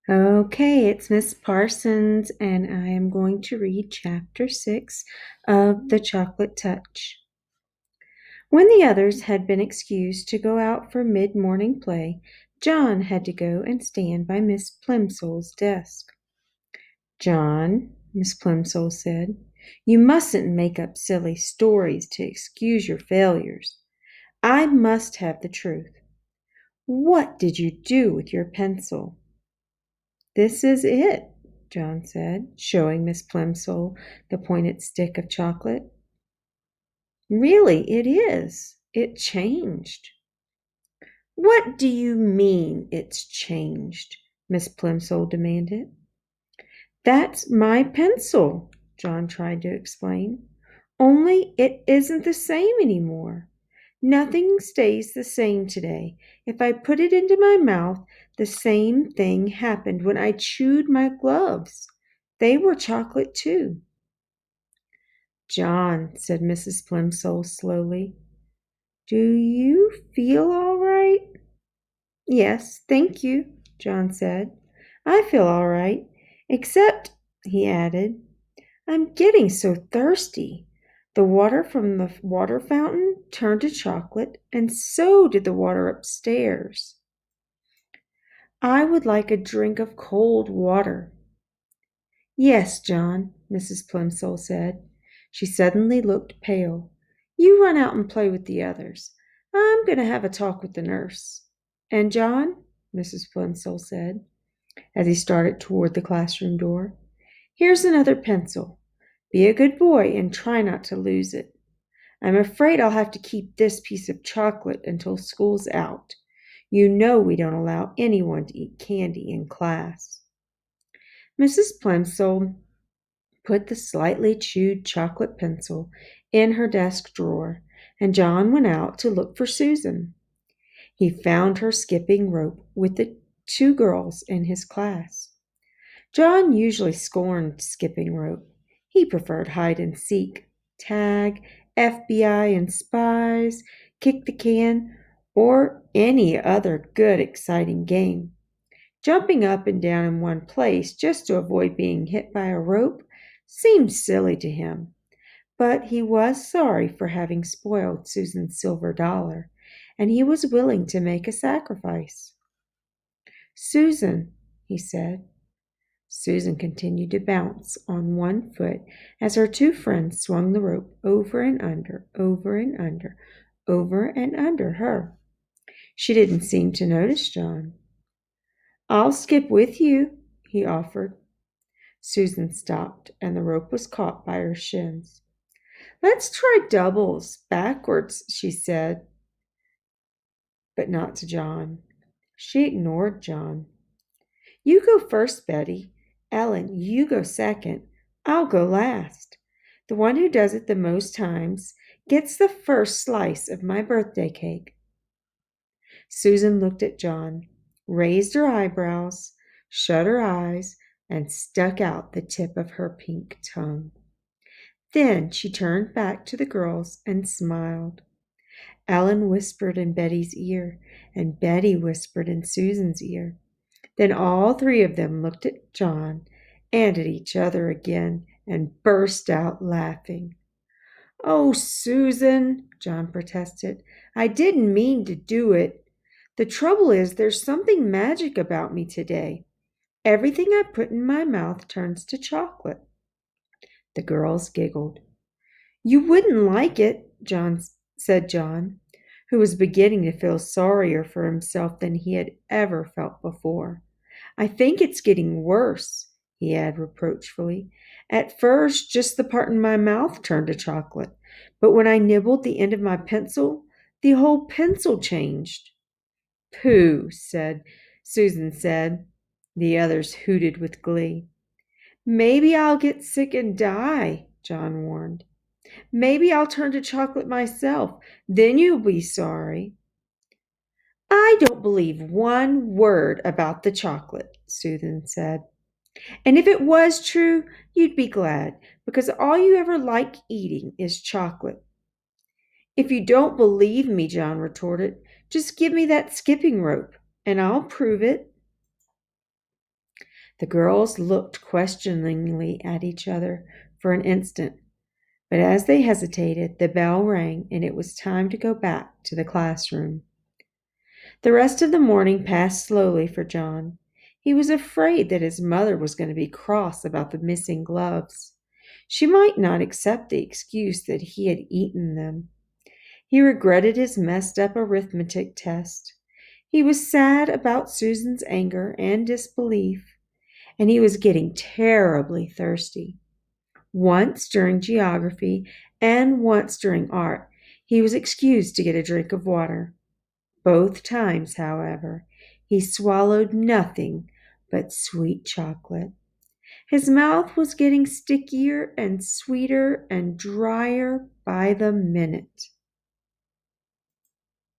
Okay, it's Miss Parsons, and I am going to read Chapter 6 of The Chocolate Touch. When the others had been excused to go out for mid-morning play, John had to go and stand by Miss Plimsoll's desk. "John," Miss Plimsoll said, "you mustn't make up silly stories to excuse your failures. I must have the truth. What did you do with your pencil?" "This is it," John said, showing Miss Plimsoll the pointed stick of chocolate. "Really, it is. It changed." "What do you mean it's changed?" Miss Plimsoll demanded. "That's my pencil," John tried to explain. "Only it isn't the same anymore. Nothing stays the same today. If I put it into my mouth, the same thing happened when I chewed my gloves. They were chocolate too." "John," said Mrs. Plimsoll slowly, "do you feel all right?" "Yes, thank you," John said. "I feel all right, except," he added, "I'm getting so thirsty. The water from the water fountain turned to chocolate, and so did the water upstairs. I would like a drink of cold water." "Yes, John," Mrs. Plimsoll said. She suddenly looked pale. "You run out and play with the others. I'm going to have a talk with the nurse. And John," Mrs. Plimsoll said, as he started toward the classroom door, "here's another pencil. Be a good boy and try not to lose it. I'm afraid I'll have to keep this piece of chocolate until school's out. You know we don't allow anyone to eat candy in class." Mrs. Plimsoll put the slightly chewed chocolate pencil in her desk drawer, and John went out to look for Susan. He found her skipping rope with the two girls in his class. John usually scorned skipping rope. He preferred hide and seek, tag, FBI and spies, kick the can, or any other good, exciting game. Jumping up and down in one place just to avoid being hit by a rope seemed silly to him, but he was sorry for having spoiled Susan's silver dollar, and he was willing to make a sacrifice. "Susan," he said. Susan continued to bounce on one foot as her two friends swung the rope over and under, over and under, over and under her. She didn't seem to notice John. "I'll skip with you," he offered. Susan stopped, and the rope was caught by her shins. "Let's try doubles, backwards," she said, but not to John. She ignored John. "You go first, Betty. Ellen, you go second. I'll go last. The one who does it the most times gets the first slice of my birthday cake." Susan looked at John, raised her eyebrows, shut her eyes, and stuck out the tip of her pink tongue. Then she turned back to the girls and smiled. Ellen whispered in Betty's ear, and Betty whispered in Susan's ear. Then all three of them looked at John and at each other again and burst out laughing. "Oh, Susan," John protested, "I didn't mean to do it. The trouble is there's something magic about me today. Everything I put in my mouth turns to chocolate." The girls giggled. "You wouldn't like it," said John, who was beginning to feel sorrier for himself than he had ever felt before. "I think it's getting worse," he added reproachfully. "At first, just the part in my mouth turned to chocolate, but when I nibbled the end of my pencil, the whole pencil changed." "Pooh," Susan said. The others hooted with glee. "Maybe I'll get sick and die," John warned. "Maybe I'll turn to chocolate myself. Then you'll be sorry." "I don't believe one word about the chocolate," Susan said. "And if it was true, you'd be glad, because all you ever like eating is chocolate." "If you don't believe me," John retorted, "just give me that skipping rope, and I'll prove it." The girls looked questioningly at each other for an instant, but as they hesitated, the bell rang and it was time to go back to the classroom. The rest of the morning passed slowly for John. He was afraid that his mother was going to be cross about the missing gloves. She might not accept the excuse that he had eaten them. He regretted his messed up arithmetic test. He was sad about Susan's anger and disbelief, and he was getting terribly thirsty. Once during geography and once during art, he was excused to get a drink of water. Both times, however, he swallowed nothing but sweet chocolate. His mouth was getting stickier and sweeter and drier by the minute.